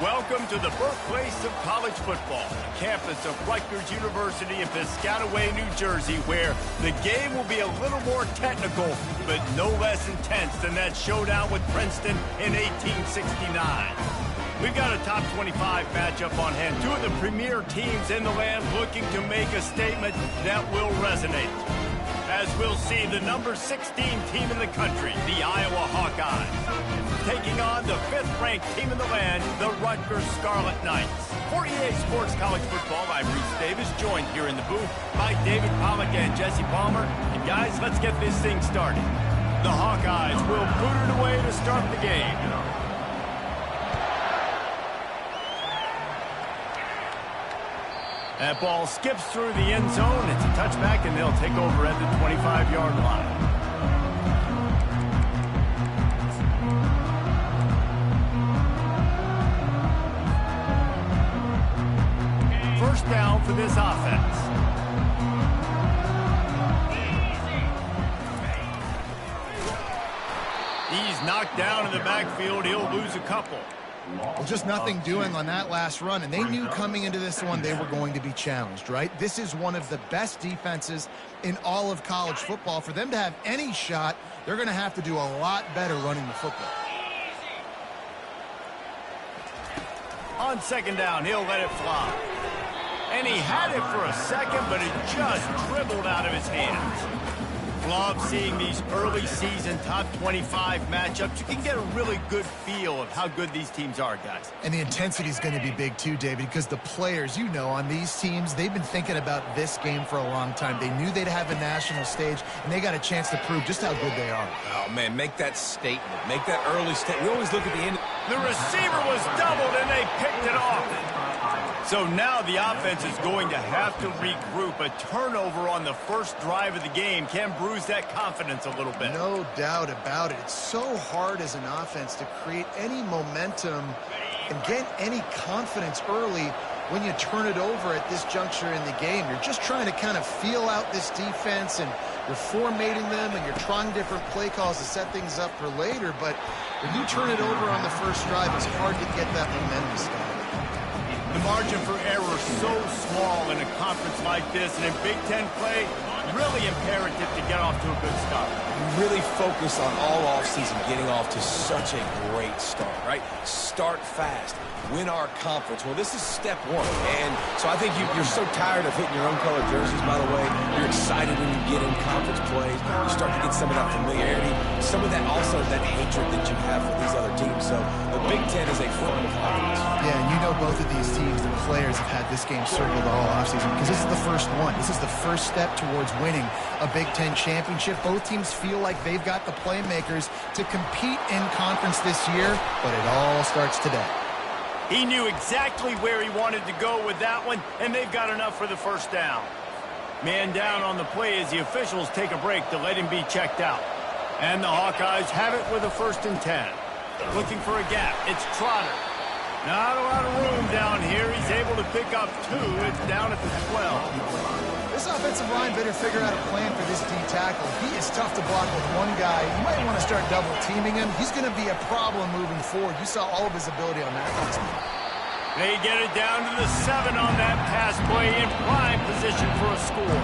Welcome to the birthplace of college football, the campus of Rutgers University in Piscataway, New Jersey, where the game will be a little more technical, but no less intense than that showdown with Princeton in 1869. We've got a top 25 matchup on hand. Two of the premier teams in the land looking to make a statement that will resonate. As we'll see, the number 16 team in the country, the Iowa Hawkeyes, taking on the 5th-ranked team in the land, the Rutgers Scarlet Knights. For EA Sports College Football, I'm Bruce Davis, joined here in the booth by David Pollack and Jesse Palmer. And guys, let's get this thing started. The Hawkeyes will boot it away to start the game. That ball skips through the end zone. It's a touchback, and they'll take over at the 25-yard line. First down for this offense. He's knocked down in the backfield. He'll lose a couple. Well, just nothing doing on that last run, and they knew coming into this one they were going to be challenged, right? This is one of the best defenses in all of college football. For them to have any shot, they're going to have to do a lot better running the football. On second down, he'll let it fly. And he had it for a second, but it just dribbled out of his hands. Love seeing these early season top 25 matchups. You can get a really good feel of how good these teams are, guys. And the intensity is going to be big too, David, because the players, you know, on these teams, they've been thinking about this game for a long time. They knew they'd have a national stage, and they got a chance to prove just how good they are. Oh, man, make that statement. Make that early statement. We always look at the end. The receiver was doubled, and they picked it off. So now the offense is going to have to regroup. A turnover on the first drive of the game can bruise that confidence a little bit. No doubt about it. It's so hard as an offense to create any momentum and get any confidence early when you turn it over at this juncture in the game. You're just trying to kind of feel out this defense, and you're formatting them, and you're trying different play calls to set things up for later. But when you turn it over on the first drive, it's hard to get that momentum started. The margin for error is so small in a conference like this, and in Big Ten play, really imperative to get off to a good start. We really focus on all offseason getting off to such a great start, right? Start fast. Win our conference. Well, this is step one. And so I think you're so tired of hitting your own colored jerseys, by the way. You're excited when you get in conference plays. You start to get some of that familiarity, some of that also that hatred that you have for these other teams. So the Big Ten is a form of confidence. Yeah, and you know both of these teams, the players have had this game circled all offseason because this is the first one. This is the first step towards winning a Big Ten championship. Both teams feel like they've got the playmakers to compete in conference this year, but it all starts today. He knew exactly where he wanted to go with that one, and they've got enough for the first down. Man down on the play as the officials take a break to let him be checked out. And the Hawkeyes have it with a 1st and 10. Looking for a gap. It's Trotter. Not a lot of room down here. He's able to pick up 2. It's down at the 12. This offensive line better figure out a plan for this D tackle. He is tough to block with one guy. You might want to start double-teaming him. He's going to be a problem moving forward. You saw all of his ability on that last one. They get it down to the 7 on that pass play in prime position for a score.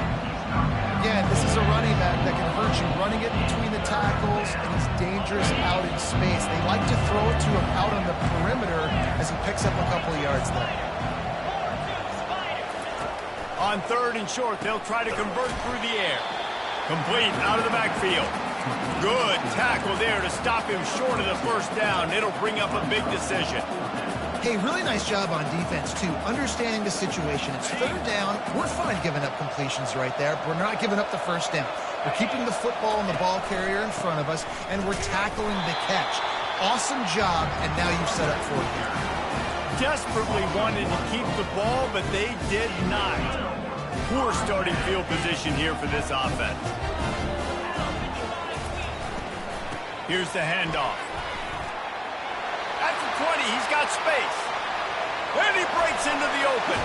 Again, this is a running back that can hurt you running it between the tackles, and he's dangerous out in space. They like to throw it to him out on the perimeter as he picks up a couple of yards there. On 3rd and short, they'll try to convert through the air. Complete out of the backfield. Good tackle there to stop him short of the first down. It'll bring up a big decision. Hey, really nice job on defense, too, understanding the situation. It's 3rd down. We're fine giving up completions right there. We're not giving up the first down. We're keeping the football and the ball carrier in front of us, and we're tackling the catch. Awesome job, and now you've set up 4th down. Desperately wanted to keep the ball, but they did not. Poor starting field position here for this offense. Here's the handoff. At the 20, he's got space. And he breaks into the open.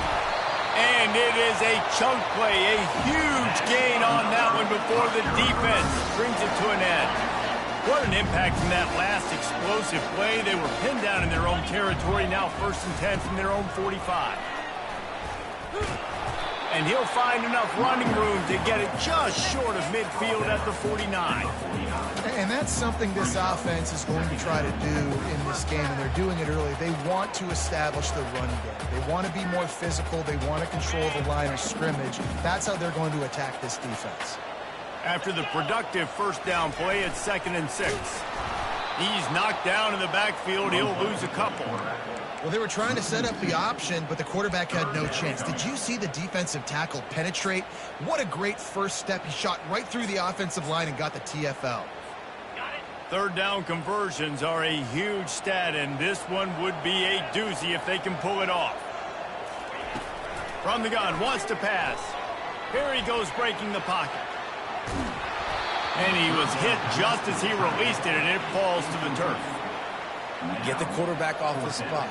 And it is a chunk play, a huge gain on that one before the defense brings it to an end. What an impact from that last explosive play. They were pinned down in their own territory, now 1st and 10 from their own 45. And he'll find enough running room to get it just short of midfield at the 49. And that's something this offense is going to try to do in this game, and they're doing it early. They want to establish the run game. They want to be more physical. They want to control the line of scrimmage. That's how they're going to attack this defense. After the productive first down play, it's 2nd and 6. He's knocked down in the backfield. He'll lose a couple. Well, they were trying to set up the option, but the quarterback had no chance. Did you see the defensive tackle penetrate? What a great first step. He shot right through the offensive line and got the TFL. Third down conversions are a huge stat, and this one would be a doozy if they can pull it off. From the gun, wants to pass. Here he goes breaking the pocket. And he was hit just as he released it, and it falls to the turf. Get the quarterback off the spot.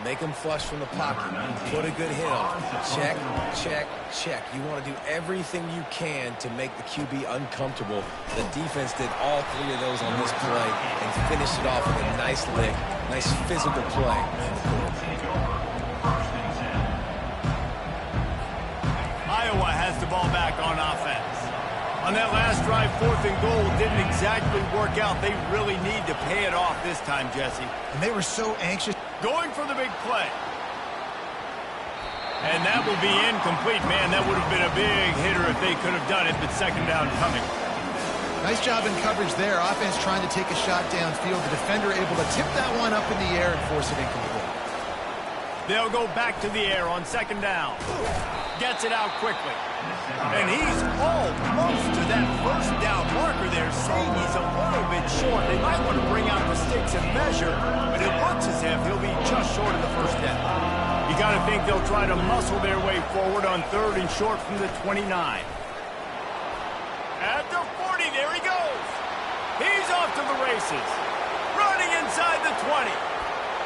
Make him flush from the pocket. Put a good hit on him. Check, check, check. You want to do everything you can to make the QB uncomfortable. The defense did all 3 of those on this play and finished it off with a nice lick, nice physical play. Iowa has the ball back on offense. On that last drive, 4th and goal didn't exactly work out. They really need to pay it off this time, Jesse. And they were so anxious. Going for the big play. And that will be incomplete. Man, that would have been a big hitter if they could have done it, but 2nd down coming. Nice job in coverage there. Offense trying to take a shot downfield. The defender able to tip that one up in the air and force it incomplete. They'll go back to the air on 2nd down. Gets it out quickly. And he's almost to that 1st down marker there, saying he's a little bit short. They might want to bring out the sticks and measure, but it looks as if he'll be just short of the 1st down. You got to think they'll try to muscle their way forward on 3rd and short from the 29. At the 40, there he goes. He's off to the races. Running inside the 20.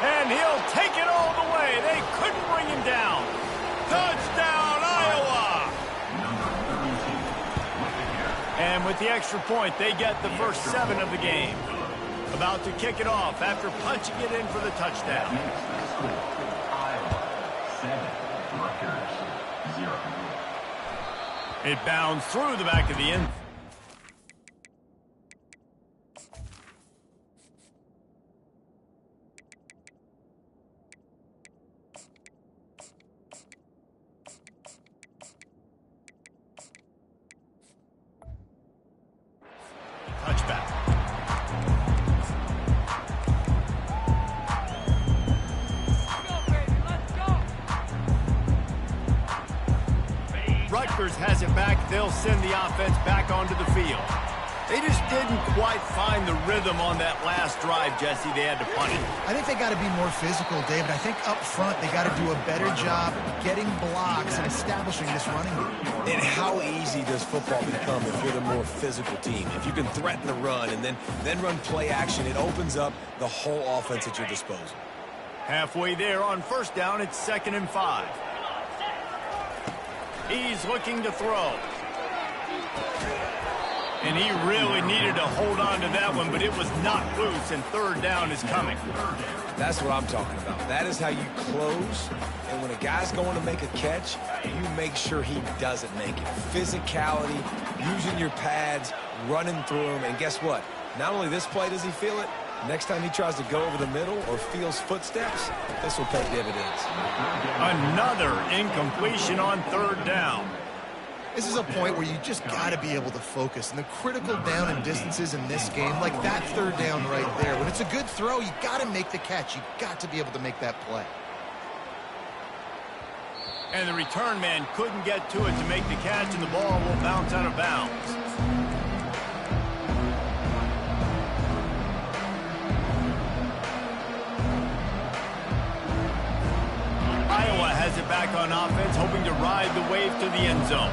And he'll take it all the way. They couldn't bring him down. Touchdown, Iowa! And with the extra point, they get the first 7 of the game. About to kick it off after punching it in for the touchdown. Iowa 7, Rutgers 0. It bounds through the back of the end. Touchback. Rutgers has it back. They'll send the offense back onto the field. They just didn't quite find the rhythm on that last drive, Jesse. They had to punt it. I think they got to be more physical, David. I think up front they got to do a better job getting blocks and establishing this running game. And how easy does football become if you're the more physical team? If you can threaten the run and then run play action, it opens up the whole offense at your disposal. Halfway there on 1st down, it's 2nd and 5. He's looking to throw. And he really needed to hold on to that one, but it was not loose, and 3rd down is coming. That's what I'm talking about. That is how you close. And when a guy's going to make a catch, you make sure he doesn't make it. Physicality, using your pads, running through them. And guess what? Not only this play does he feel it, next time he tries to go over the middle or feels footsteps, this will pay dividends. Another incompletion on 3rd down. This is a point where you just got to be able to focus. And the critical down and distances in this game, like that 3rd down right there, when it's a good throw, you got to make the catch. You got to be able to make that play. And the return man couldn't get to it to make the catch, and the ball will bounce out of bounds. Iowa has it back on offense, hoping to ride the wave to the end zone.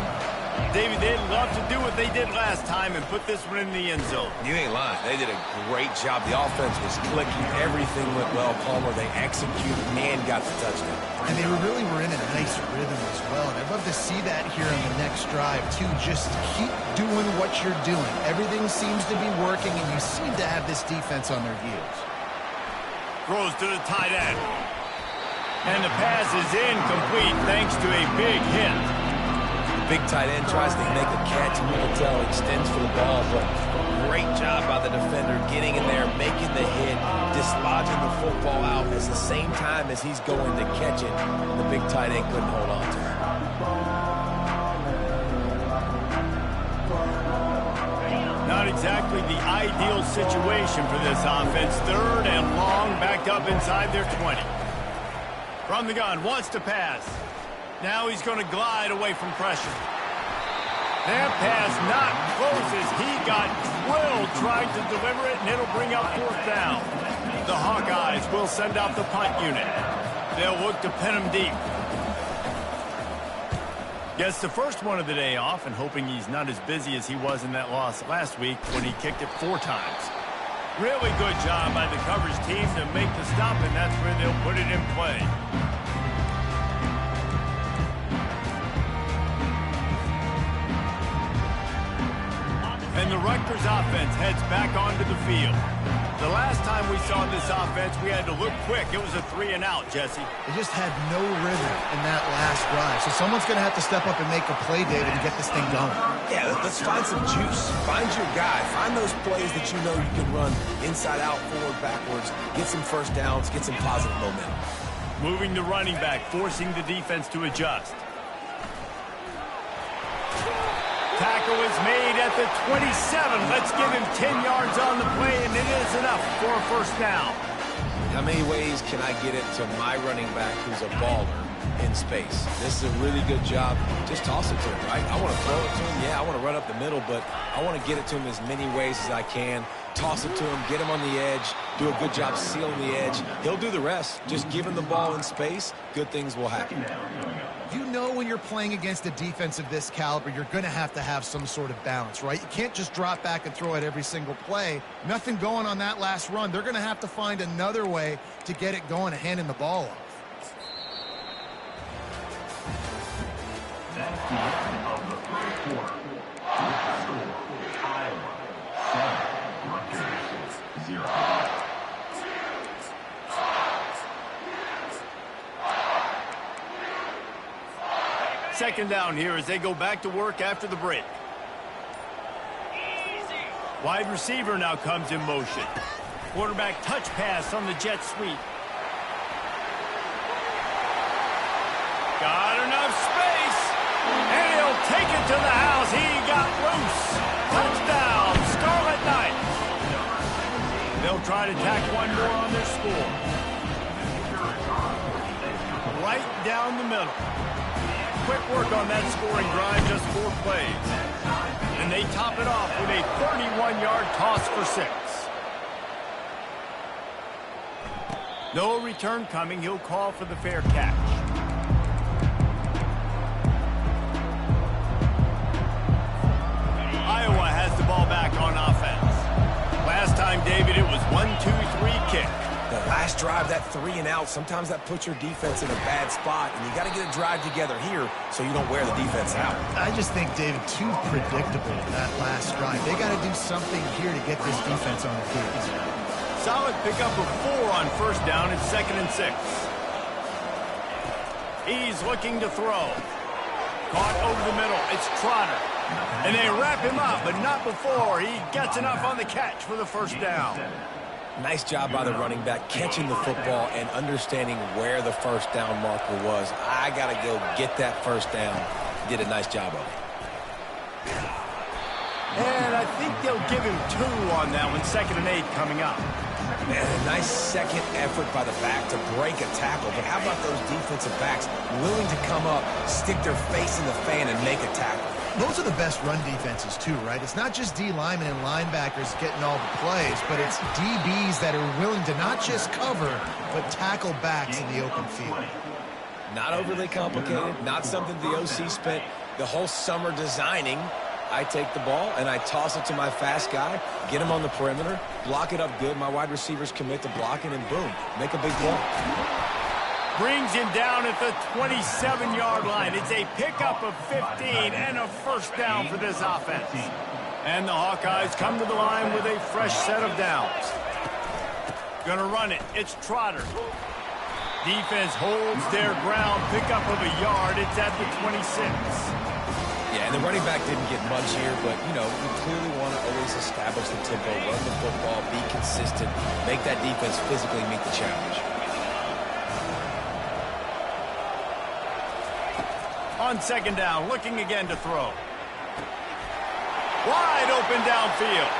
David, they'd love to do what they did last time and put this one in the end zone. You ain't lying. They did a great job. The offense was clicking. Everything went well. Palmer, they executed and got the touchdown. And they really were in a nice rhythm as well. And I'd love to see that here on the next drive, too. Just keep doing what you're doing. Everything seems to be working, and you seem to have this defense on their heels. Throws to the tight end. And the pass is incomplete thanks to a big hit. Big tight end tries to make a catch, and you can tell extends for the ball, but great job by the defender getting in there, making the hit, dislodging the football out at the same time as he's going to catch it. The big tight end couldn't hold on to it. Not exactly the ideal situation for this offense. 3rd and long, backed up inside their 20. From the gun, wants to pass. Now he's going to glide away from pressure. That pass not close as he got drilled trying to deliver it, and it'll bring up 4th down. The Hawkeyes will send out the punt unit. They'll look to pin him deep. Gets the first one of the day off, and hoping he's not as busy as he was in that loss last week when he kicked it 4 times. Really good job by the coverage team to make the stop, and that's where they'll put it in play. And the Rutgers offense heads back onto the field. The last time we saw this offense, we had to look quick. It was a 3-and-out, Jesse. They just had no rhythm in that last drive. So someone's going to have to step up and make a play, David, and get this thing going. Yeah, let's find some juice. Find your guy. Find those plays that you know you can run inside out, forward, backwards. Get some first downs. Get some positive momentum. Moving the running back, forcing the defense to adjust. Tackle is made at the 27. Let's give him 10 yards on the play, and it is enough for a first down. How many ways can I get it to my running back who's a baller in space? This is a really good job. Just toss it to him, right? I want to throw it to him. Yeah, I want to run up the middle, but I want to get it to him as many ways as I can. Toss it to him, get him on the edge, do a good job sealing the edge. He'll do the rest. Just give him the ball in space, good things will happen. You know when you're playing against a defense of this caliber, you're going to have some sort of balance, right? You can't just drop back and throw it every single play. Nothing going on that last run. They're going to have to find another way to get it going and handing the ball off. That's the end of the first quarter. Iowa 7, Rutgers 0. Second down here as they go back to work after the break. Wide receiver now comes in motion. Quarterback touch pass on the jet sweep. Got enough space. And he'll take it to the house. He got loose. Touchdown, Scarlet Knights. They'll try to tack one more on their score. Right down the middle. Quick work on that scoring drive, just 4 plays. And they top it off with a 31-yard toss for 6. No return coming. He'll call for the fair catch. Iowa has the ball back on offense. Last time, David, it was 1-2-3 kick. The last drive, that 3-and-out, sometimes that puts your defense in a bad spot, and you got to get a drive together here so you don't wear the defense out. I just think, David, too predictable that last drive. They got to do something here to get this defense on their heels. Solid pickup of 4 on first down. It's 2nd and 6. He's looking to throw. Caught over the middle. It's Trotter. And they wrap him up, but not before he gets enough on the catch for the first down. Nice job by the running back catching the football and understanding where the first down marker was. I got to go get that first down. Did a nice job of it. And I think they'll give him 2 on that one. 2nd and 8 coming up. Man, a nice second effort by the back to break a tackle. But how about those defensive backs willing to come up, stick their face in the fan, and make a tackle? Those are the best run defenses, too, right? It's not just D linemen and linebackers getting all the plays, but it's DBs that are willing to not just cover, but tackle backs in the open field. Not overly complicated, not something the OC spent The whole summer designing, I take the ball and I toss it to my fast guy, get him on the perimeter, block it up good. My wide receivers commit to blocking, and boom, make a big play. Brings him down at the 27-yard line. It's a pickup of 15 and a first down for this offense. And the Hawkeyes come to the line with a fresh set of downs. Gonna run it. It's Trotter. Defense holds their ground. Pickup of a yard. It's at the 26. Yeah, and the running back didn't get much here, but, you know, we clearly want to always establish the tempo, run the football, be consistent, make that defense physically meet the challenge. On second down, looking again to throw. Wide open downfield.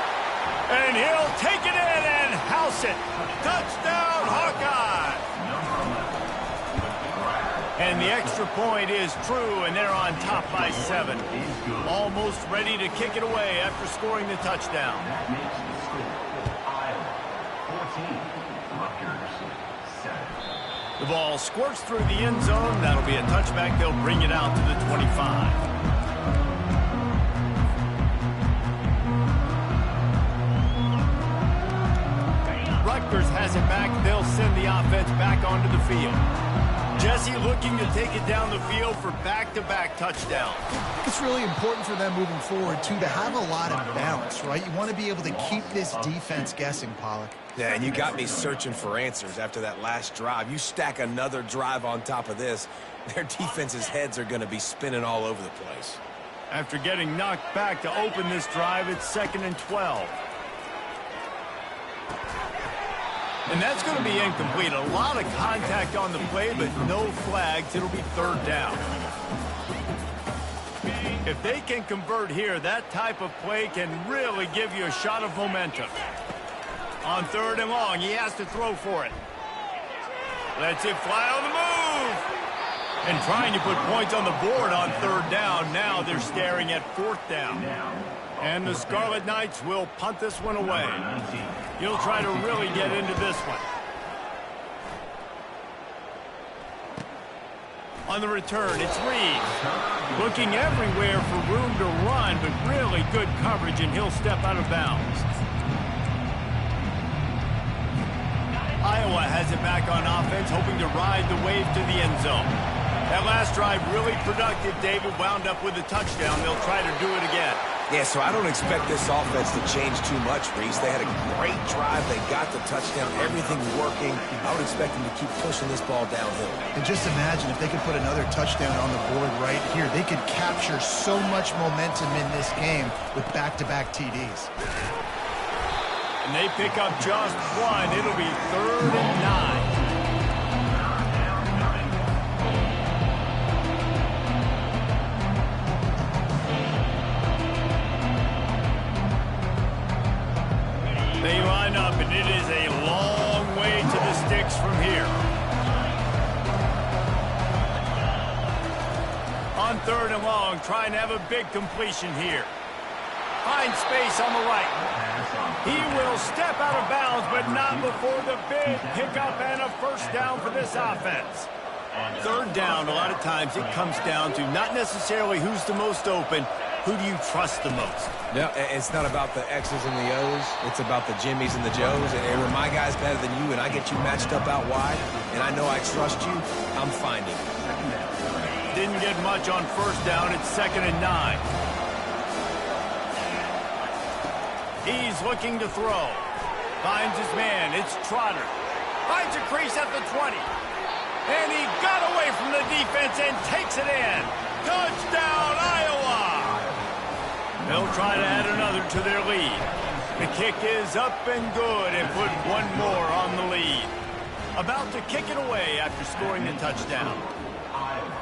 And he'll take it in and house it. Touchdown, Hawkeye! And the extra point is true, and they're on top by 7. Almost ready to kick it away after scoring the touchdown. That makes the score Iowa 14, Rutgers 7. The ball squirts through the end zone. That'll be a touchback. They'll bring it out to the 25. Rutgers has it back. They'll send the offense back onto the field. Jesse looking to take it down the field for back-to-back touchdowns. It's really important for them moving forward, too, to have a lot of balance, right? You want to be able to keep this defense guessing, Pollock. Yeah, and you got me searching for answers after that last drive. You stack another drive on top of this, their defense's heads are going to be spinning all over the place. After getting knocked back to open this drive, it's 2nd and 12. And that's going to be incomplete. A lot of contact on the play, but no flags. It'll be 3rd down. If they can convert here, that type of play can really give you a shot of momentum. On 3rd and long, he has to throw for it. Lets it fly on the move. And trying to put points on the board on 3rd down. Now they're staring at 4th down. And the Scarlet Knights will punt this one away. He'll try to really get into this one. On the return, it's Reed. Looking everywhere for room to run, but really good coverage, and he'll step out of bounds. Iowa has it back on offense, hoping to ride the wave to the end zone. That last drive really productive. David wound up with a touchdown. They'll try to do it again. Yeah, so I don't expect this offense to change too much, Reese. They had a great drive. They got the touchdown. Everything's working. I would expect them to keep pushing this ball downhill. And just imagine if they could put another touchdown on the board right here. They could capture so much momentum in this game with back-to-back TDs. And they pick up just one. It'll be 3rd and 9. They line up, and it is a long way to the sticks from here. On 3rd and long, trying to have a big completion here. Finds space on the right. He will step out of bounds, but not before the big pickup and a first down for this offense. 3rd down, a lot of times it comes down to not necessarily who's the most open, who do you trust the most? Yeah, it's not about the X's and the O's. It's about the Jimmys and the Joes. And when my guy's better than you and I get you matched up out wide, and I know I trust you, I'm finding you. Didn't get much on 1st down. It's 2nd and 9. He's looking to throw. Finds his man. It's Trotter. Finds a crease at the 20. And he got away from the defense and takes it in. Touchdown, Iowa! They'll try to add another to their lead. The kick is up and good and put one more on the lead. About to kick it away after scoring the touchdown. Iowa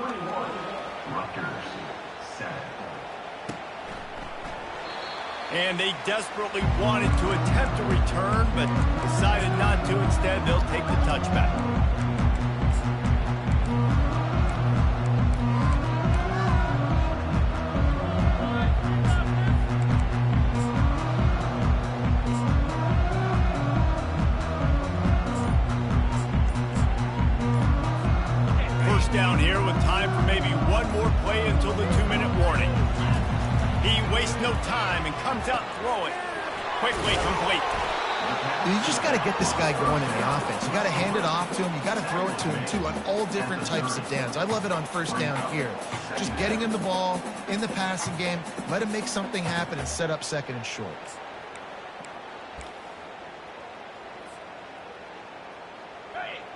21, Rutgers 7. And they desperately wanted to attempt a return, but decided not to. Instead, they'll take the touchback. first down here with time for maybe one more play until the 2-minute warning. He wastes no time and comes out throwing. Quickly complete. You just got to get this guy going in the offense. You got to hand it off to him. You got to throw it to him, too, on all different types of downs. I love it on first down here. Just getting him the ball in the passing game, let him make something happen and set up second and short.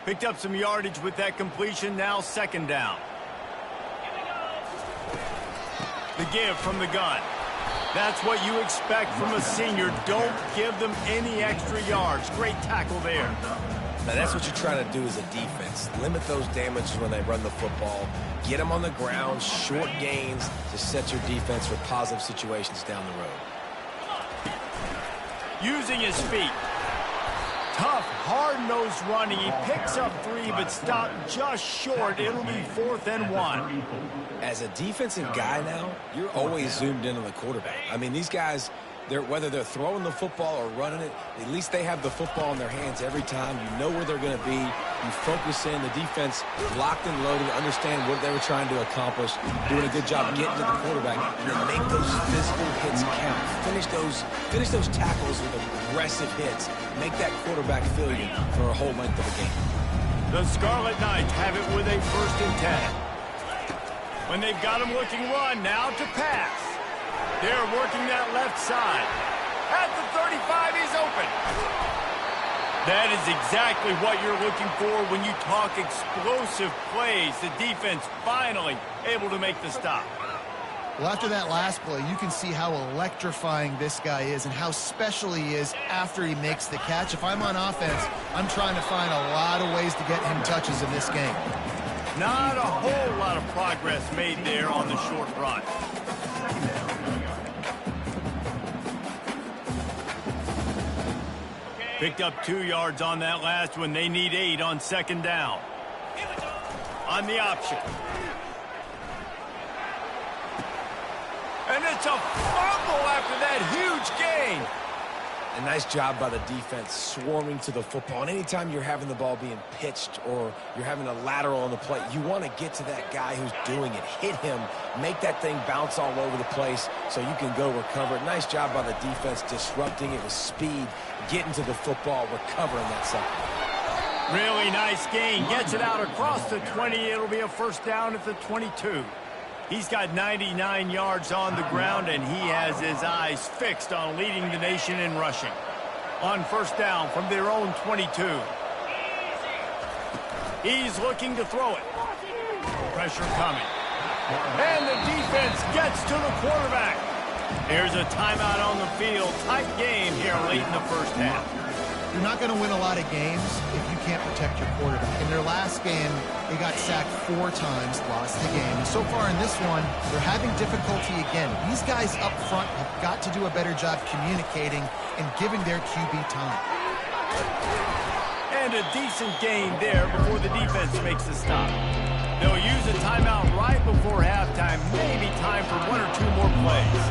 Picked up some yardage with that completion. Now second down. The give from the gun. That's what you expect from a senior. Don't give them any extra yards. Great tackle there. Now, that's what you're trying to do as a defense. Limit those damages when they run the football. Get them on the ground, short gains to set your defense for positive situations down the road. Using his feet. Tough, hard-nosed running. He picks up 3, but stopped just short. It'll be 4th and 1. As a defensive guy now, you're always zoomed in on the quarterback. I mean, these guys, whether they're throwing the football or running it, at least they have the football in their hands every time. You know where they're going to be. You focus in. The defense locked and loaded, understand what they were trying to accomplish, doing a good job getting to the quarterback, and then make those physical hits count. Finish those tackles with aggressive hits. Make that quarterback feel you for a whole length of a game. The Scarlet Knights have it with a 1st and 10. When they've got him looking run, now to pass. They're working that left side. At the 35, he's open. That is exactly what you're looking for when you talk explosive plays. The defense finally able to make the stop. Well, after that last play, you can see how electrifying this guy is and how special he is after he makes the catch. If I'm on offense, I'm trying to find a lot of ways to get him touches in this game. Not a whole lot of progress made there on the short run. Picked up 2 yards on that last one. They need 8 on second down. On the option. And it's a fumble after that huge gain. A nice job by the defense swarming to the football. And anytime you're having the ball being pitched or you're having a lateral on the plate, you want to get to that guy who's doing it. Hit him. Make that thing bounce all over the place so you can go recover it. Nice job by the defense disrupting it with speed, getting to the football, recovering that second. Really nice gain. Gets it out across the 20. It'll be a 1st down at the 22. He's got 99 yards on the ground, and he has his eyes fixed on leading the nation in rushing. On 1st down from their own 22. He's looking to throw it. Pressure coming. And the defense gets to the quarterback. Here's a timeout on the field. Tight game here late in the 1st half. You're not going to win a lot of games if you can't protect your quarterback. In their last game, they got sacked 4 times, lost the game. And so far in this one, they're having difficulty again. These guys up front have got to do a better job communicating and giving their QB time. And a decent gain there before the defense makes the stop. They'll use a timeout right before halftime. Maybe time for 1 or 2 more plays.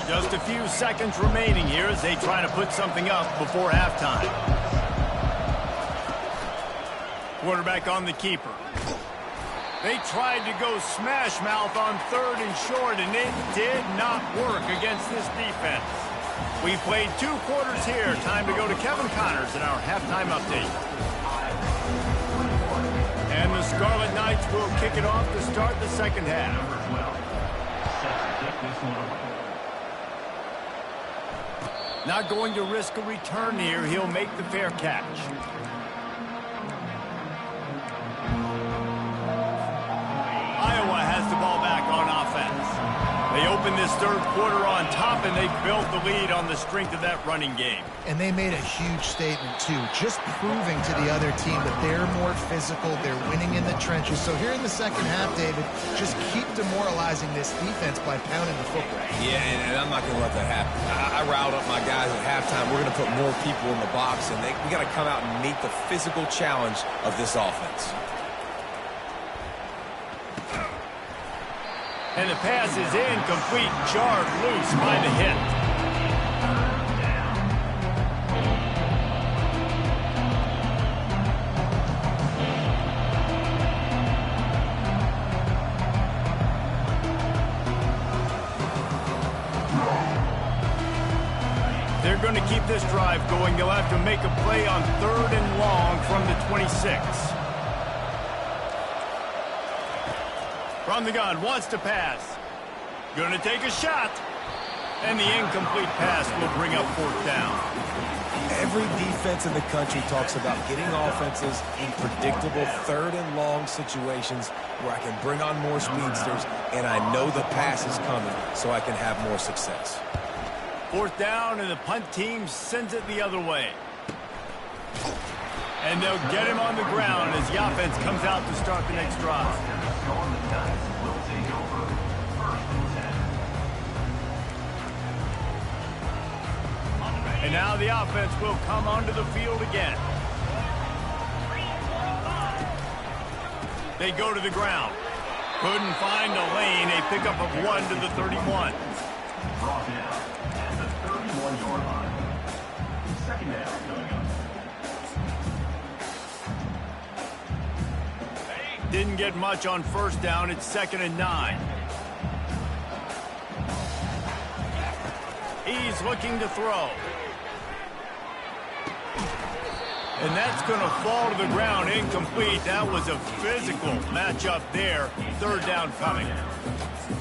Just a few seconds remaining here as they try to put something up before halftime. Quarterback on the keeper. They tried to go smash mouth on 3rd and short, and it did not work against this defense. We played 2 quarters here. Time to go to Kevin Connors in our halftime update. And the Scarlet Knights will kick it off to start the second half. Not going to risk a return here. He'll make the fair catch. Iowa has the ball back on offense. They open this 3rd quarter on top, and they built the lead on the strength of that running game. And they made a huge statement, too, just proving to the other team that they're more physical, they're winning in the trenches. So here in the second half, David, just keep demoralizing this defense by pounding the football. Yeah, and I'm not going to let that happen. I riled up my guys at halftime. We're going to put more people in the box, and we got to come out and meet the physical challenge of this offense. And the pass is incomplete, jarred loose by the hit. They're going to keep this drive going. They'll have to make a play on 3rd and long from the 26. From the gun, wants to pass. Going to take a shot. And the incomplete pass will bring up 4th down. Every defense in the country talks about getting offenses in predictable 3rd and long situations where I can bring on more speedsters and I know the pass is coming so I can have more success. 4th down, and the punt team sends it the other way. And they'll get him on the ground as the offense comes out to start the next drive. And now the offense will come onto the field again. They go to the ground. Couldn't find a lane. A pickup of 1 to the 31. Brought down at the 31-yard line. 2nd down coming up. Didn't get much on 1st down. It's 2nd and 9. He's looking to throw. And that's going to fall to the ground, incomplete. That was a physical matchup there. 3rd down coming.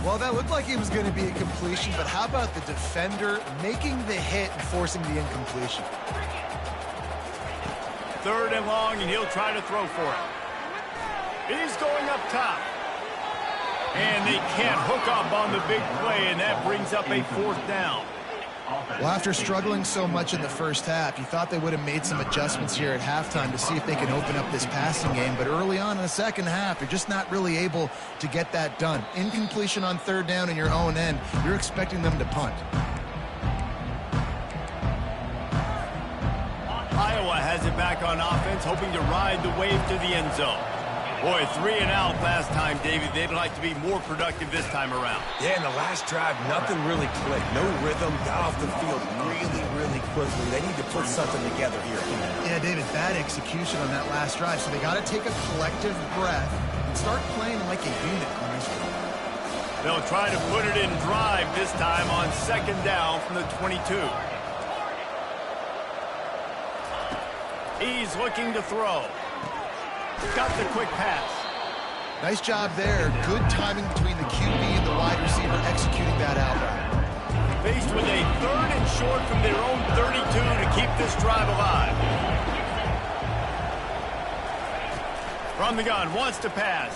Well, that looked like it was going to be a completion, but how about the defender making the hit and forcing the incompletion? 3rd and long, and he'll try to throw for it. He's going up top. And they can't hook up on the big play, and that brings up a 4th down. Well, after struggling so much in the first half, you thought they would have made some adjustments here at halftime to see if they can open up this passing game. But early on in the second half, you're just not really able to get that done. Incompletion on 3rd down in your own end, you're expecting them to punt. Iowa has it back on offense, hoping to ride the wave to the end zone. Boy, 3 and out last time, David. They'd like to be more productive this time around. Yeah, in the last drive, nothing really clicked. No rhythm, got off the field really quickly. They need to put something together here. Yeah, David, bad execution on that last drive. So they got to take a collective breath and start playing like a unit on this one. They'll try to put it in drive this time on 2nd down from the 22. He's looking to throw. Got the quick pass. Nice job there. Good timing between the QB and the wide receiver executing that out route. Faced with a 3rd and short from their own 32 to keep this drive alive. From the gun, wants to pass.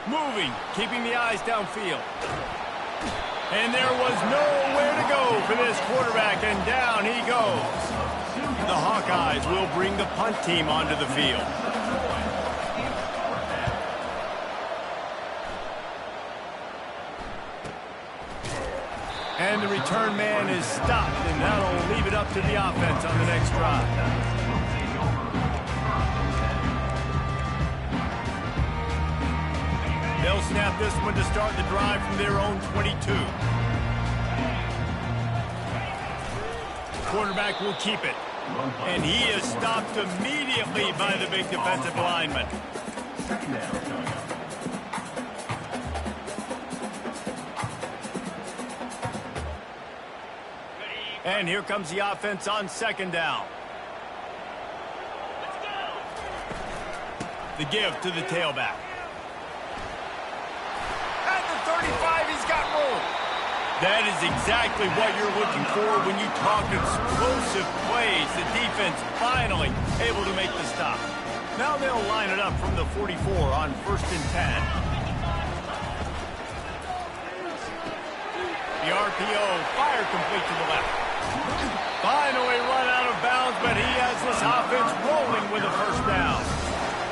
Moving, keeping the eyes downfield. And there was nowhere to go for this quarterback, and down he goes. The Hawkeyes will bring the punt team onto the field. And the return man is stopped, and that'll leave it up to the offense on the next drive. They'll snap this one to start the drive from their own 22. Quarterback will keep it. And he is stopped immediately by the big defensive lineman. 2nd down coming up. And here comes the offense on 2nd down. The give to the tailback. At the 35, he's got room. That is exactly what you're looking for when you talk explosive plays. The defense finally able to make the stop. Now they'll line it up from the 44 on 1st and 10. The RPO, fire complete to the left. Finally run out of bounds, but he has this offense rolling with a 1st down.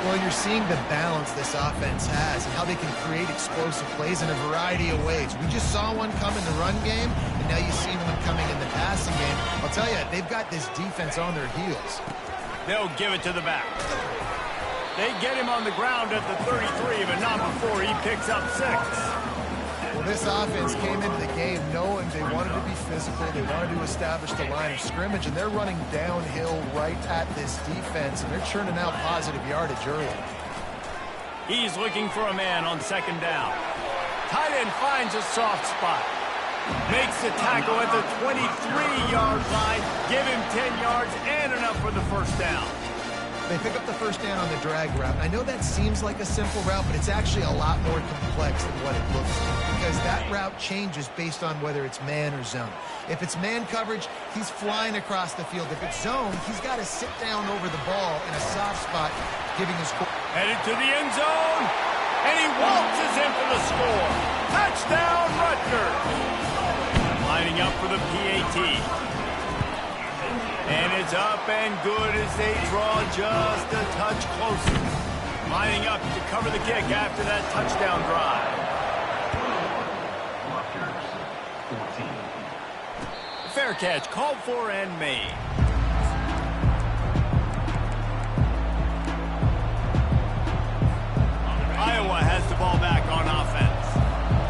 Well, you're seeing the balance this offense has and how they can create explosive plays in a variety of ways. We just saw one come in the run game, and now you see one coming in the passing game. I'll tell you, they've got this defense on their heels. They'll give it to the back. They get him on the ground at the 33, but not before he picks up 6. Well, this offense came into the game knowing they wanted to be physical, they wanted to establish the line of scrimmage, and they're running downhill right at this defense, and they're churning out positive yardage early. He's looking for a man on 2nd down. Tight end finds a soft spot. Makes the tackle at the 23-yard line. Give him 10 yards and enough for the first down. They pick up the first down on the drag route. I know that seems like a simple route, but it's actually a lot more complex than what it looks like, because that route changes based on whether it's man or zone. If it's man coverage, he's flying across the field. If it's zone, he's got to sit down over the ball in a soft spot, giving his... Headed to the end zone, and he waltzes in for the score. Touchdown, Rutgers. Lining up for the PAT. And it's up and good as they draw just a touch closer. Lining up to cover the kick after that touchdown drive. Fair catch called for and made. Iowa has the ball back on offense.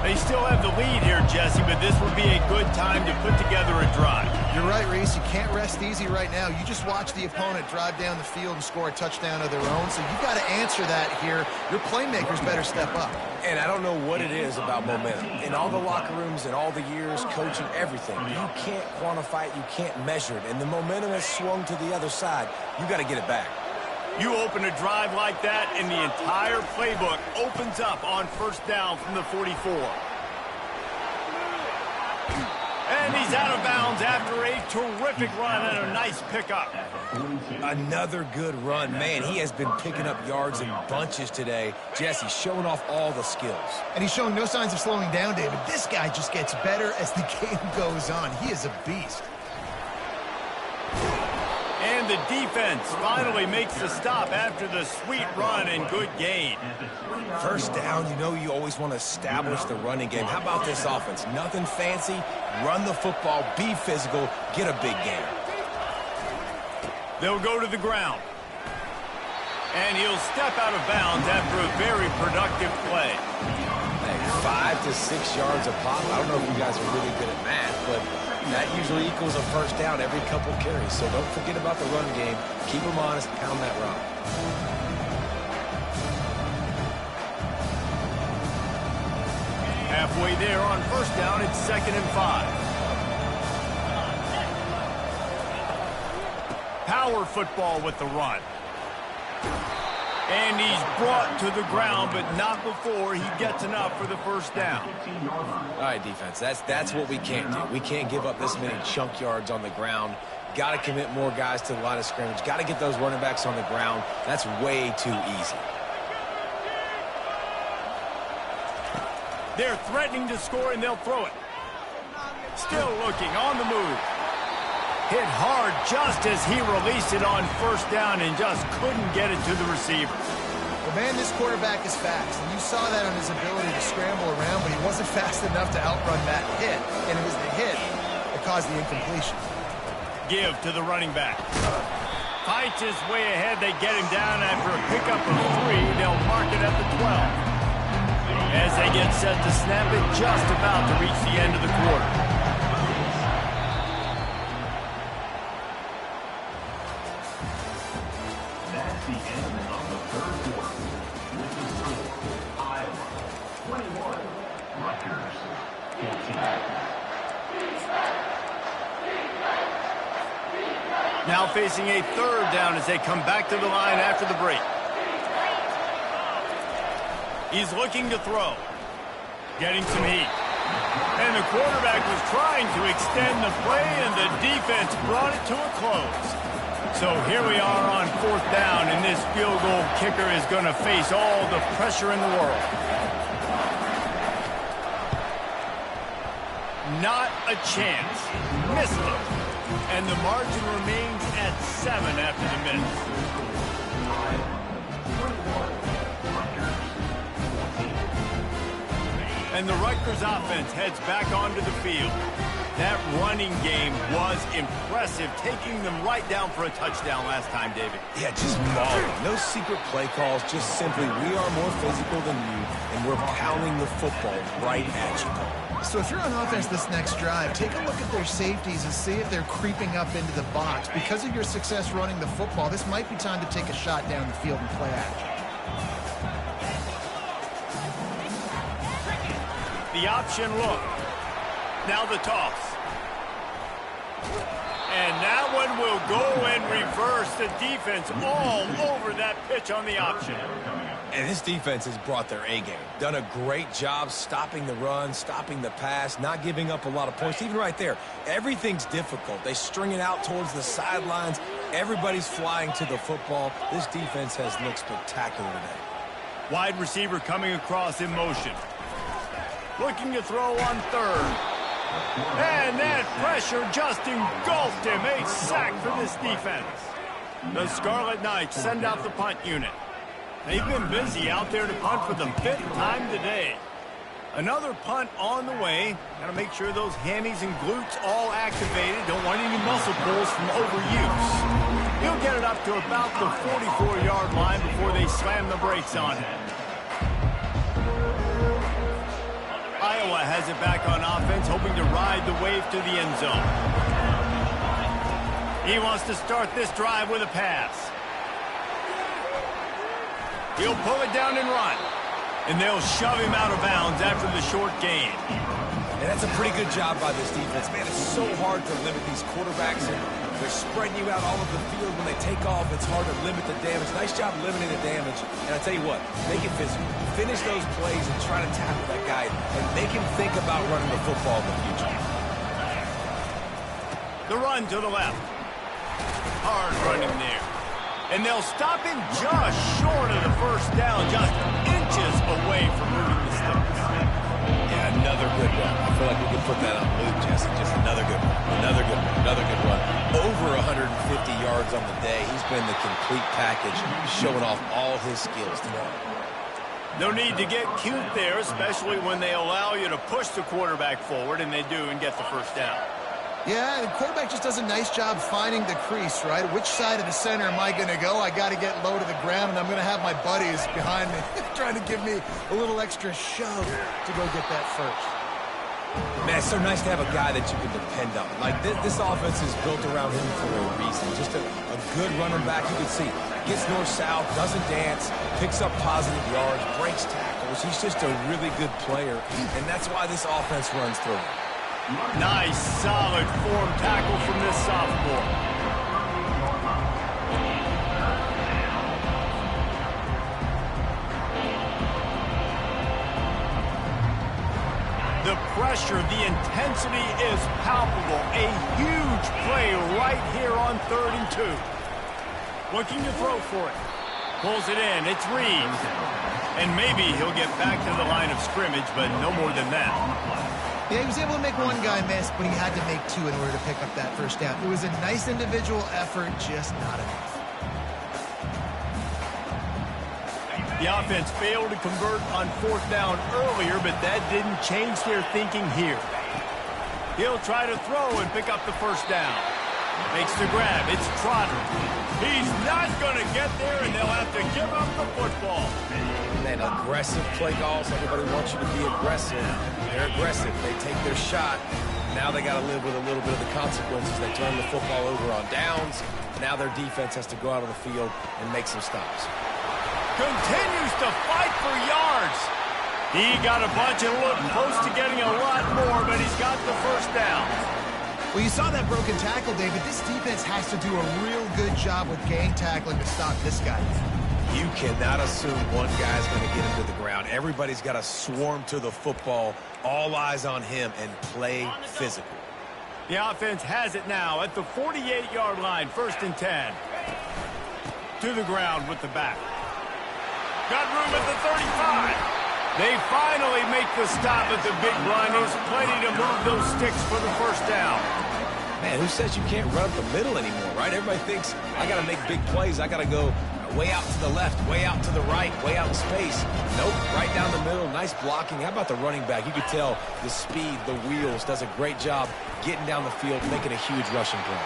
They still have the lead here, Jesse, but this would be a good time to put together a drive. You're right, Reese. You can't rest easy right now. You just watch the opponent drive down the field and score a touchdown of their own, so you've got to answer that here. Your playmakers better step up. And I don't know what it is about momentum. In all the locker rooms, in all the years, coaching, everything, you can't quantify it, you can't measure it. And the momentum has swung to the other side. You got to get it back. You open a drive like that, and the entire playbook opens up on first down from the 44. And he's out of bounds after a terrific run and a nice pickup. Another good run. Man, he has been picking up yards in bunches today. Jesse showing off all the skills. And he's showing no signs of slowing down, David. This guy just gets better as the game goes on. He is a beast. And the defense finally makes the stop after the sweet run and good gain. First down, you know you always want to establish the running game. How about this offense? Nothing fancy. Run the football, be physical, get a big gain. They'll go to the ground. And he'll step out of bounds after a very productive play. Hey, 5 to 6 yards a pop. I don't know if you guys are really good at math, but that usually equals a first down every couple carries. So don't forget about the run game. Keep them honest, pound that rock. Halfway there on first down, it's 2nd and 5. Power football with the run. And he's brought to the ground, but not before he gets enough for the first down. All right, defense, that's what we can't do. We can't give up this many chunk yards on the ground. Got to commit more guys to the line of scrimmage. Got to get those running backs on the ground. That's way too easy. They're threatening to score, and they'll throw it. Still looking on the move. Hit hard just as he released it on first down and just couldn't get it to the receiver. Well, man, this quarterback is fast, and you saw that on his ability to scramble around, but he wasn't fast enough to outrun that hit, and it was the hit that caused the incompletion. Give to the running back. Fights his way ahead. They get him down after a pickup of 3. They'll mark it at the 12. As they get set to snap it, just about to reach the end of the quarter. That's the end of the third quarter. With the score, Iowa 21, Rutgers 14. Now facing a third down as they come back to the line after the break. He's looking to throw. Getting some heat. And the quarterback was trying to extend the play, and the defense brought it to a close. So here we are on 4th down, and this field goal kicker is going to face all the pressure in the world. Not a chance. Missed it. And the margin remains at 7 after the minute. And the Rutgers offense heads back onto the field. That running game was impressive, taking them right down for a touchdown last time, David. Yeah, just mauling. No secret play calls, just simply we are more physical than you, and we're pounding the football right at you. So if you're on offense this next drive, take a look at their safeties and see if they're creeping up into the box. Because of your success running the football, this might be time to take a shot down the field and play action. The option look. Now the toss. And that one will go and reverse. The defense all over that pitch on the option. And this defense has brought their A-game. Done a great job stopping the run, stopping the pass, not giving up a lot of points. Even right there, everything's difficult. They string it out towards the sidelines. Everybody's flying to the football. This defense has looked spectacular today. Wide receiver coming across in motion. Looking to throw on third. And that pressure just engulfed him. A sack for this defense. The Scarlet Knights send out the punt unit. They've been busy out there to punt for the 5th time today. Another punt on the way. Got to make sure those hammies and glutes all activated. Don't want any muscle pulls from overuse. He'll get it up to about the 44-yard line before they slam the brakes on it. Iowa has it back on offense, hoping to ride the wave to the end zone. He wants to start this drive with a pass. He'll pull it down and run. And they'll shove him out of bounds after the short gain. And that's a pretty good job by this defense. Man, it's so hard to limit these quarterbacks. And they're spreading you out all over the field. When they take off, it's hard to limit the damage. Nice job limiting the damage. And I tell you what, make it physical. Finish those plays and try to tackle that guy. And make him think about running the football in the future. The run to the left. Hard running there. And they'll stop him just short of the first down, just inches away from moving the sticks. Yeah, another good run. I feel like we could put that on loop, Jesse. Just another good one. Another good one. Another good run. Over 150 yards on the day. He's been the complete package, showing off all his skills today. No need to get cute there, especially when they allow you to push the quarterback forward, and they do, and get the first down. Yeah, the quarterback just does a nice job finding the crease, right? Which side of the center am I going to go? I got to get low to the ground, and I'm going to have my buddies behind me trying to give me a little extra shove to go get that first. Man, it's so nice to have a guy that you can depend on. Like, this offense is built around him for a reason. Just a good running back. You can see, gets north-south, doesn't dance, picks up positive yards, breaks tackles. He's just a really good player, and that's why this offense runs through him. Nice, solid form tackle from this sophomore. The pressure, the intensity is palpable. A huge play right here on 3rd and 2. Looking to throw for it. Pulls it in. It's Reeves. And maybe he'll get back to the line of scrimmage, but no more than that. Yeah, he was able to make one guy miss, but he had to make 2 in order to pick up that first down. It was a nice individual effort, just not enough. The offense failed to convert on 4th down earlier, but that didn't change their thinking here. He'll try to throw and pick up the first down. Makes the grab. It's Trotter. He's not going to get there, and they'll have to give up the football. Man, aggressive play calls. Everybody wants you to be aggressive. They're aggressive. They take their shot. Now they got to live with a little bit of the consequences. They turn the football over on downs. Now their defense has to go out of the field and make some stops. Continues to fight for yards. He got a bunch and looked close to getting a lot more, but he's got the first down. Well, you saw that broken tackle, David. This defense has to do a real good job with gang tackling to stop this guy. You cannot assume one guy's going to get him to the ground. Everybody's got to swarm to the football, all eyes on him, and play physical. The offense has it now at the 48-yard line, 1st and 10. To the ground with the back. Got room at the 35. They finally make the stop at the big run. There's plenty to move those sticks for the first down. Man, who says you can't run up the middle anymore, right? Everybody thinks, I got to make big plays. I got to go way out to the left, way out to the right, way out in space. Nope, right down the middle. Nice blocking. How about the running back? You could tell the speed, the wheels, does a great job getting down the field, making a huge rushing play.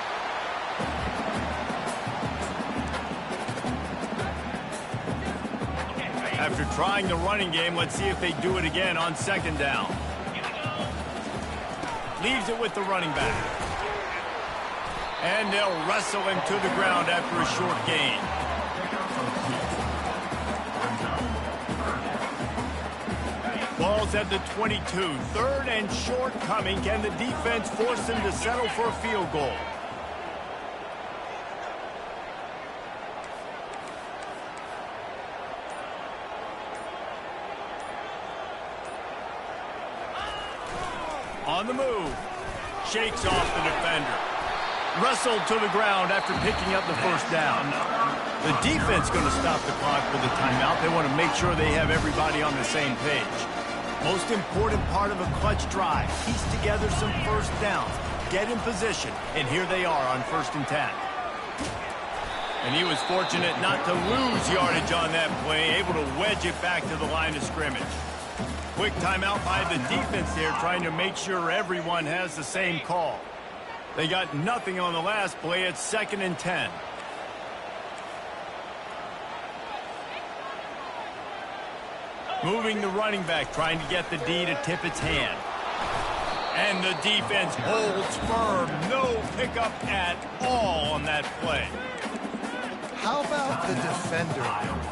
After trying the running game, let's see if they do it again on 2nd down. Leaves it with the running back. And they'll wrestle him to the ground after a short gain. Ball ball's at the 22. Third and short coming. Can the defense force them to settle for a field goal? On the move. Shakes off the defender. Wrestled to the ground after picking up the first down. The defense going to stop the clock with a timeout. They want to make sure they have everybody on the same page. Most important part of a clutch drive. Piece together some first downs. Get in position. And here they are on 1st and 10. And he was fortunate not to lose yardage on that play. Able to wedge it back to the line of scrimmage. Quick timeout by the defense there, trying to make sure everyone has the same call. They got nothing on the last play. It's 2nd and 10. Moving the running back, trying to get the D to tip its hand. And the defense holds firm. No pickup at all on that play. How about the defender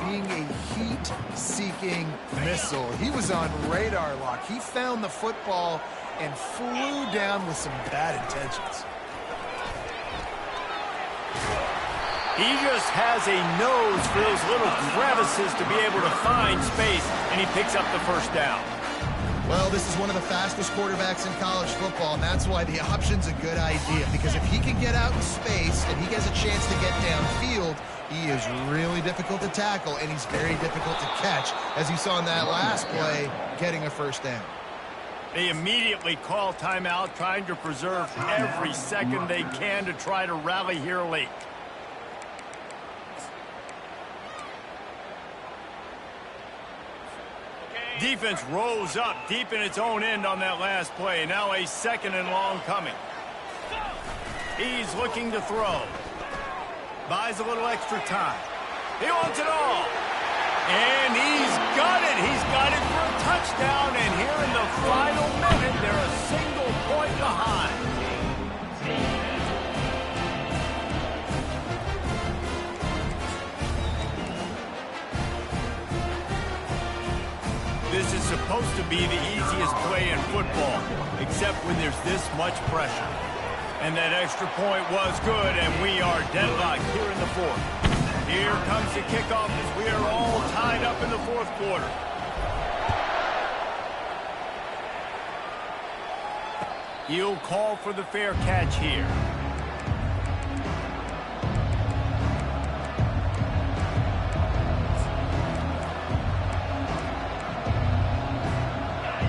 being a heat-seeking missile? He was on radar lock. He found the football and flew down with some bad intentions. He just has a nose for those little crevices to be able to find space, and he picks up the first down. Well, this is one of the fastest quarterbacks in college football, and that's why the option's a good idea, because if he can get out in space and he gets a chance to get downfield, he is really difficult to tackle, and he's very difficult to catch, as you saw in that last play, getting a first down. They immediately call timeout, trying to preserve every second they can to try to rally here late. Defense rose up deep in its own end on that last play. Now a 2nd and long coming. He's looking to throw. Buys a little extra time. He wants it all. And he's got it. He's got it for a touchdown. And here in the final minute, they're a single point behind. This is supposed to be the easiest play in football, except when there's this much pressure. And that extra point was good, and we are deadlocked here in the 4th. Here comes the kickoff as we are all tied up in the 4th quarter. He'll call for the fair catch here.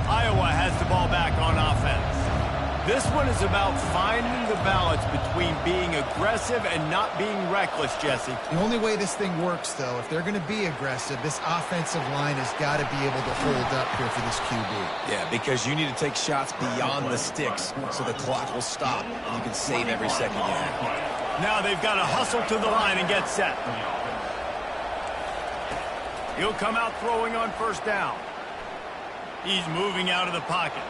Iowa has the ball back on offense. This one is about finding the balance between being aggressive and not being reckless, Jesse. The only way this thing works, though, if they're going to be aggressive, this offensive line has got to be able to hold up here for this QB. Yeah, because you need to take shots beyond the sticks so the clock will stop and you can save every second you have. Now they've got to hustle to the line and get set. He'll come out throwing on 1st down. He's moving out of the pocket.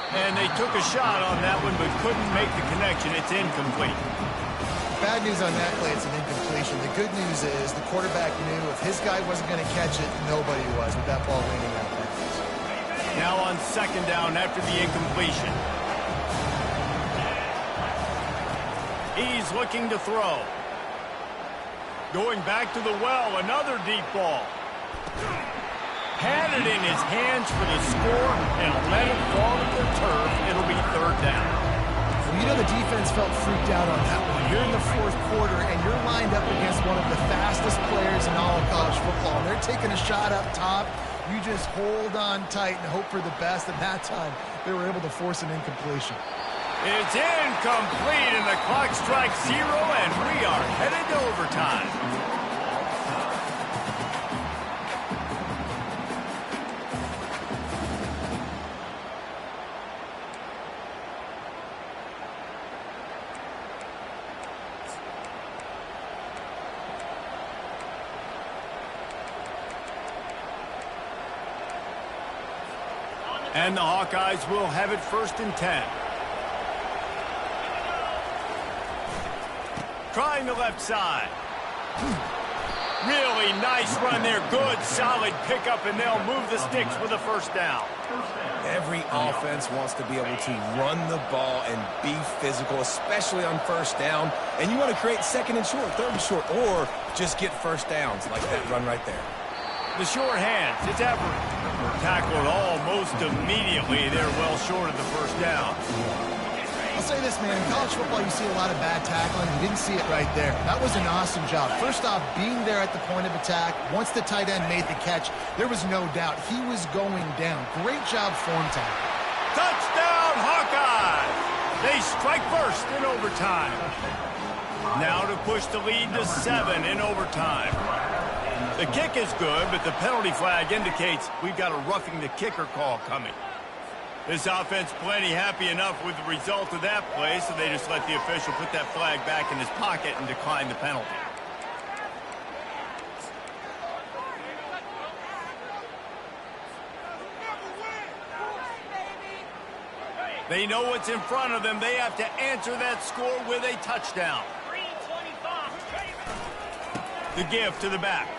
And they took a shot on that one, but couldn't make the connection. It's incomplete. Bad news on that play, it's an incompletion. The good news is the quarterback knew if his guy wasn't going to catch it, nobody was with that ball landing out of bounds. Now on 2nd down after the incompletion. He's looking to throw. Going back to the well, another deep ball. Had it in his hands for the score and let it fall to the turf. It'll be 3rd down. Well, you know the defense felt freaked out on that one. You're in the 4th quarter, and you're lined up against one of the fastest players in all of college football. And they're taking a shot up top. You just hold on tight and hope for the best. And that time, they were able to force an incompletion. It's incomplete, and the clock strikes 0, and we are headed to overtime. And the Hawkeyes will have it 1st and 10. Trying the left side. Really nice run there. Good, solid pickup, and they'll move the sticks with a first down. Every offense wants to be able to run the ball and be physical, especially on first down. And you want to create second and short, third and short, or just get first downs like that run right there. The short hands, it's Everett. Tackled almost immediately. They're well short of the first down. I'll say this, man. In college football, you see a lot of bad tackling. You didn't see it right there. That was an awesome job. First off, being there at the point of attack. Once the tight end made the catch, there was no doubt he was going down. Great job form tackle. Touchdown, Hawkeyes! They strike first in overtime. Now to push the lead to 7 in overtime. The kick is good, but the penalty flag indicates we've got a roughing the kicker call coming. This offense plenty happy enough with the result of that play, so they just let the official put that flag back in his pocket and decline the penalty. They know what's in front of them. They have to answer that score with a touchdown. The give to the back.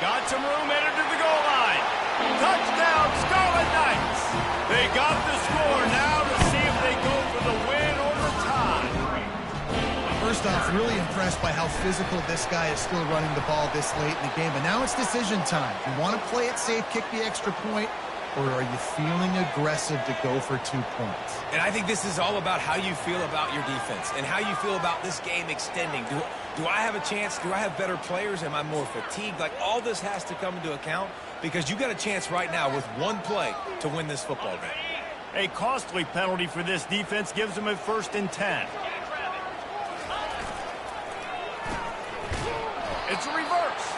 Got some room, headed to the goal line. Touchdown, Scarlet Knights. They got the score now to see if they go for the win or the tie. First off, really impressed by how physical this guy is still running the ball this late in the game. But now it's decision time. You want to play it safe, kick the extra point, or are you feeling aggressive to go for 2 points? And I think this is all about how you feel about your defense and how you feel about this game extending. Do I have a chance? Do I have better players? Am I more fatigued? Like, all this has to come into account because you got a chance right now with one play to win this football game. A costly penalty for this defense gives them a 1st and 10. It's a reverse.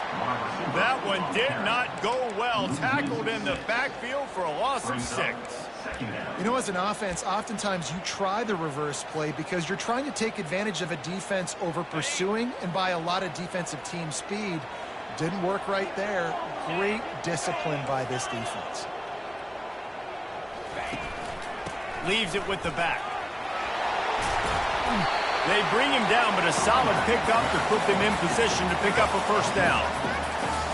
That one did not go well. Tackled in the backfield for a loss of 6. You know, as an offense, oftentimes you try the reverse play because you're trying to take advantage of a defense over pursuing and by a lot of defensive team speed. Didn't work right there. Great discipline by this defense. Leaves it with the back. They bring him down, but a solid pickup to put them in position to pick up a first down.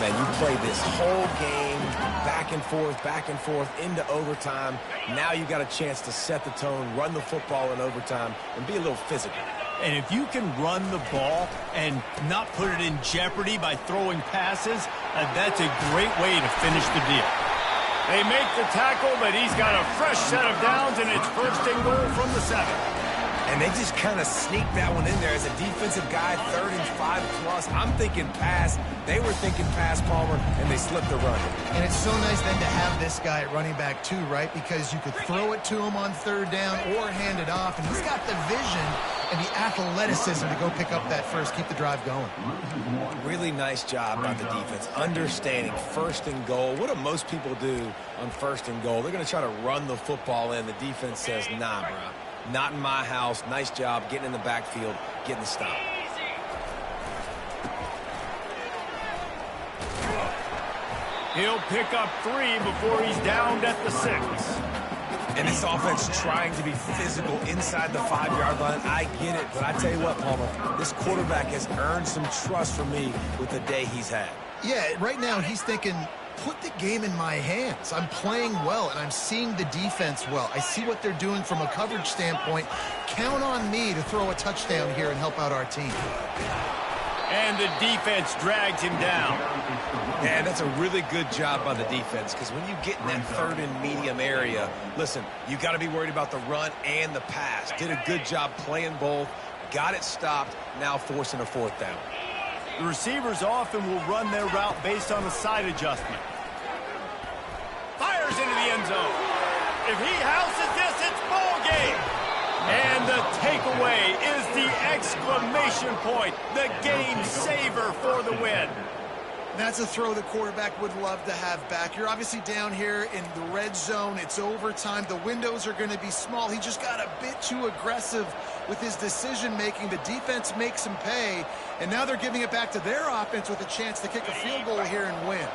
Man, you play this whole game back and forth into overtime. Now you got a chance to set the tone, run the football in overtime, and be a little physical. And if you can run the ball and not put it in jeopardy by throwing passes, that's a great way to finish the deal. They make the tackle, but he's got a fresh set of downs, and it's 1st and goal from the 7. And they just kind of sneaked that one in there as a defensive guy, 3rd and 5+. I'm thinking pass. They were thinking pass, Palmer, and they slipped the run. And it's so nice then to have this guy at running back too, right? Because you could throw it to him on 3rd down or hand it off. And he's got the vision and the athleticism to go pick up that first, keep the drive going. Really nice job by the defense, understanding 1st and goal. What do most people do on 1st and goal? They're going to try to run the football in. The defense says, nah, bro. Not in my house. Nice job getting in the backfield, getting the stop. He'll pick up 3 before he's downed at the 6. And this offense trying to be physical inside the 5-yard line. I get it, but I tell you what, Palmer, this quarterback has earned some trust from me with the day he's had. Yeah, right now he's thinking, put the game in my hands. I'm playing well, and I'm seeing the defense well. I see what they're doing from a coverage standpoint. Count on me to throw a touchdown here and help out our team. And the defense drags him down. And that's a really good job by the defense because when you get in that 3rd and medium area, listen, you got to be worried about the run and the pass. Did a good job playing both, got it stopped, now forcing a 4th down. The receivers often will run their route based on a side adjustment. Fires into the end zone. If he houses this, it's ball game. And the takeaway is the exclamation point, the game saver for the win. That's a throw the quarterback would love to have back. You're obviously down here in the red zone. It's overtime. The windows are going to be small. He just got a bit too aggressive with his decision-making. The defense makes him pay, and now they're giving it back to their offense with a chance to kick a field goal here and win.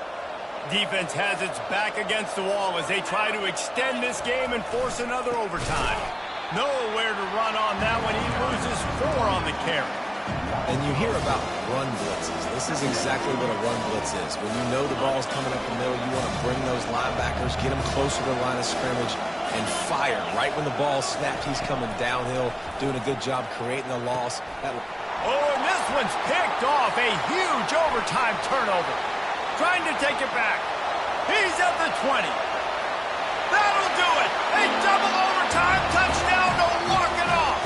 Defense has its back against the wall as they try to extend this game and force another overtime. Nowhere to run on that one. He loses 4 on the carry. And you hear about run blitzes. This is exactly what a run blitz is. When you know the ball's coming up the middle, you want to bring those linebackers, get them closer to the line of scrimmage, and fire. Right when the ball snapped, he's coming downhill, doing a good job creating a loss. Oh, and this one's picked off. A huge overtime turnover. Trying to take it back. He's at the 20. That'll do it. A double overtime touchdown to walk it off.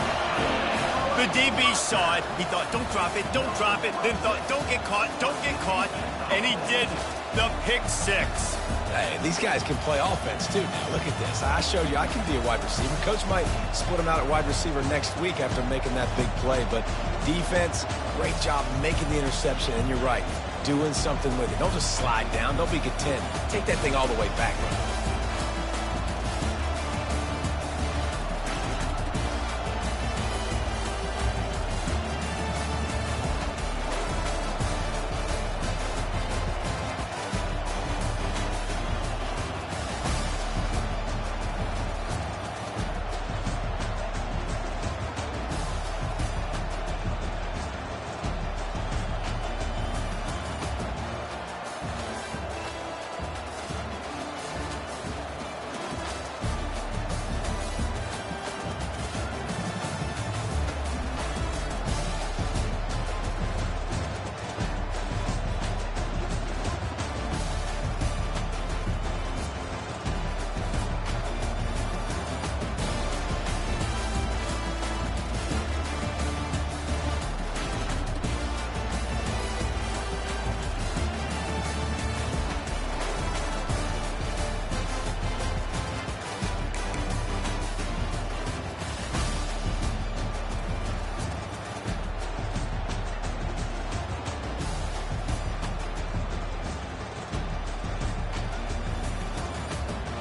The DB saw it. He thought, don't drop it, don't drop it. Then thought, don't get caught, don't get caught. And he didn't. The pick six. Hey, these guys can play offense, too. Now, look at this. I showed you I can be a wide receiver. Coach might split him out at wide receiver next week after making that big play. But defense, great job making the interception. And you're right, doing something with it. Don't just slide down. Don't be content. Take that thing all the way back.